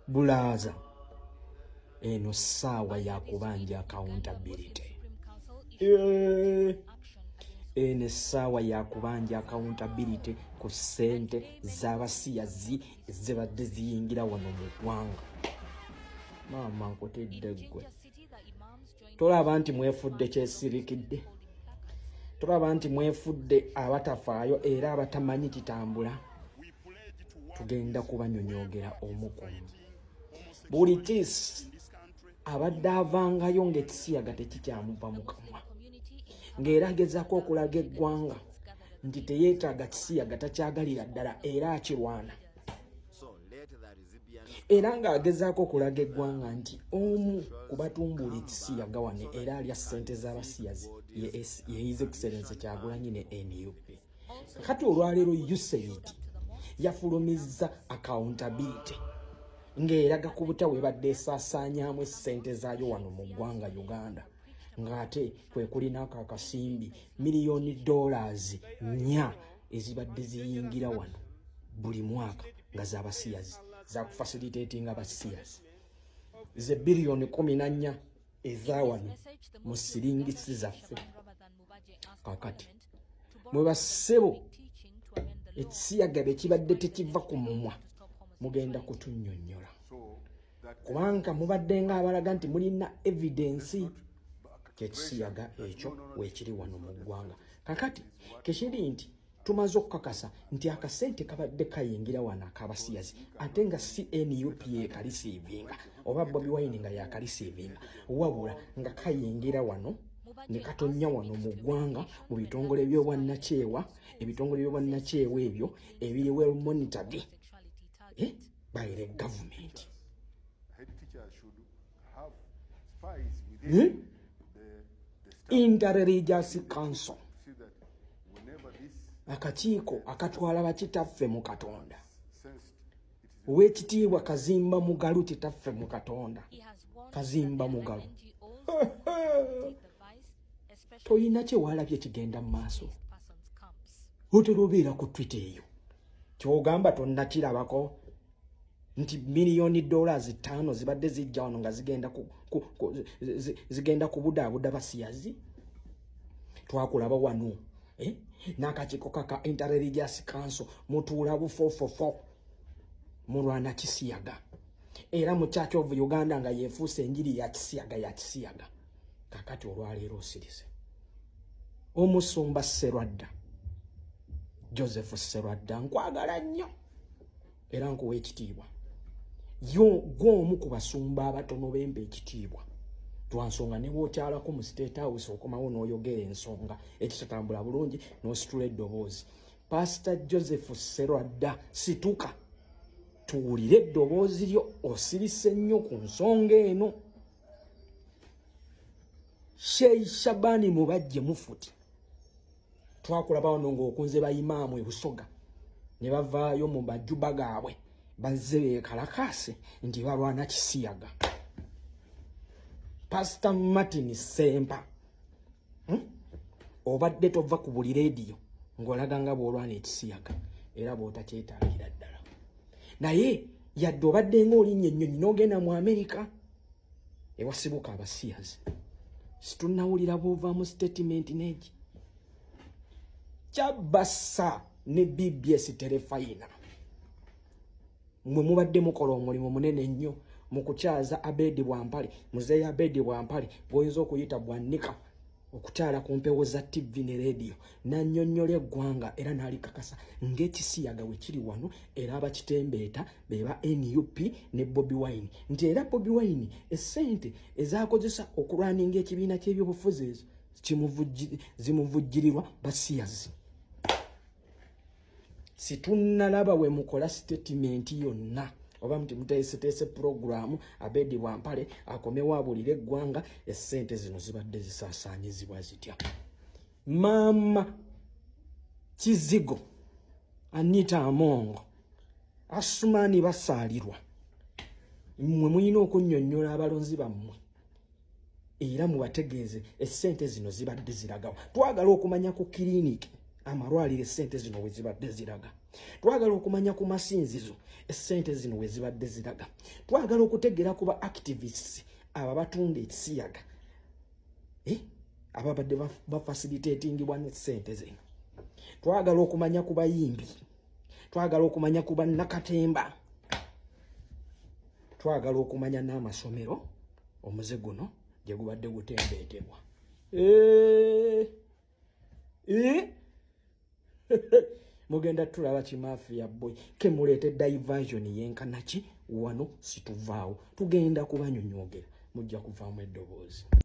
Bulaza eno ssaawa ya kubanja accountability. Eno essaawa ya kubanja accountability ku ssente z'abasiyazi ezibadde ziyingira wano mu ggwanga. Maama nkutedde ggwe. Tolaba nti mwefudde kyesirikidde? Tolaba nti mwefudde abatafaayo era abatamanyi kitambula? Tugenda kubanyonyogera omukumu. Buli kiisi abadde avangayo ng'ekisiyaga tekikyamuva mu kamwa, ng'era agezaako okulaga eggwanga nti teyeetaaga kisiyaga, takyagalira ddala era akirwana. Era ng'agezaako okulaga eggwanga nti omu ku batumbula ekisiyaga wano era alya ssente z'abasiyazi ye His Excellency Kyagulanyi ne NUP. Kati olwaleero USAID yafulumizza accountability ng'eraga ku butawe badde esaasaanyaamu essente zaayo wano mu ggwanga Uganda, ng'ate kwe kulinaako akasimbi $4 million ezibadde ziyingira wano buli mwaka nga z'abasiyazi, za kufacilitating abasiyazi. Ze $14 billion eza wano mu siringisi zaffe. Kakati mwe bassebo ekisiyaga bye kibadde tekiva ku mumwa mugenda kutunnyonnyola, kubanga mubadde nga abalaga nti mulina evidence kyekisiyaga ekyo weekiri wano mu ggwanga. Kakati kekiri nti tumaze okukakasa nti akasente kabadde kayingira wano ak'abasiyazi ate nga si NUP yekalisiivinga oba Bobi Wine nga yakalisiivinga, wabula nga kayingira wano ne katonnya wano mu ggwanga mu bitongole by'obwannakyewa. Ebitongole by'obwannakyewa ebyo ebiri well monitored by the government. Interreligious Council, akakiiko akatwala bakitaffe mu Katonda. Oweekitiibwa Kazimba Mugalu kitaffe mu Katonda. Kazimba Mugalu toyina kye walabye kigenda mu maaso. Otera obeera ku Twitter eyo kyogamba tonnakirabako nti $5 million 5 zibadde zijja wano nga zigenda kubudaabuda basiyazi. Twakulaba wano n'akakiiko kaka Interreligious Council mutuula bufofofo mulwana kisiyaga, era mu Church of Uganda nga yeefuuse enjiri ya kisiyaga. Kakati olwaleero osirize omusumba Sserwadda Joseph Sserwadda, nkwagala nnyo era nkuwa ekitiibwa. Gw'omu ku basumba abatono bempa ekitiibwa, twansonga ne bw'okyalako mu State House okomawo n'oyogera ensonga ekitatambula bulungi n'ositula eddoboozi. Pastor Joseph Sserwadda, situka tuwulire eddoboozi lyo, osirise nnyo ku nsonga eno. Sheikh Shabani Mubajje Mufuti, twakulaba wano ng'okunze bayimaamu e Busoga ne bavaayo mu majuba gaabwe bazze beekalakaase nti balwana kisiyaga. Pastor Martin Sempa, obadde tova ku buli leediyo ng'olaga nga bw'olwana ekisiyaga era bw'otakyetaagira ddala. Naye yadde obadde ng'olinnye ennyonyi n'ogenda mu Amerika ewasibuka abasiyazi, situnnawulira bw'ova mu statement neegi Kyabassa ne BBS Terefayina. Mwe mubadde mukola omulimu munene nnyo mu kukyaza Abedi Bwampale, muzeeyi Abedi Bwampale bw'oyinza okuyita Bwannika, okukyala ku mpewo za TV ne radio, n'annyonnyola eggwanga era n'alikakasa ng'ekisiyaga we kiri wano era abakitembeeta be ba NUP ne Bobi Wine, nti era Bobi Wine essente ezaakozesa okulwaninga ekibiina ky'ebyobufuzi ezo zimuvujjirirwa basiyazi. Situnnalaba we mukola statement yonna oba muti muteeseteese programu Abedi Bwampale akomewo abulire eggwanga essente zino zibadde zisaasaanyizibwa zitya. Maama Kizigo, Anita Amongo, Asumani basaalirwa. Mmwe mulina okunnyonnyola abalonzi bammwe era mubategeeze essente zino zibadde ziragawa. Twagala okumanya ku kiriniki amalwaliro sente zino we zibadde ziraga. Twagala okumanya ku masinzizo sente zino we zibadde ziraga. Twagala okutegera ku ba activists aba batunda ekisiyaga ababadde bafacilitatingibwa ne sente zino. Twagala okumanya ku bayimbi, twagala okumanya ku bannakatemba, twagala okumanya n'amasomero omuze guno gye gubadde gutembeetebwa. Mugenda tulaba Kimafia boy kemuleete diversion yenkanaki wano situvaawo. Tugenda kubanyonyogera mujja kuvaamu eddoboozi.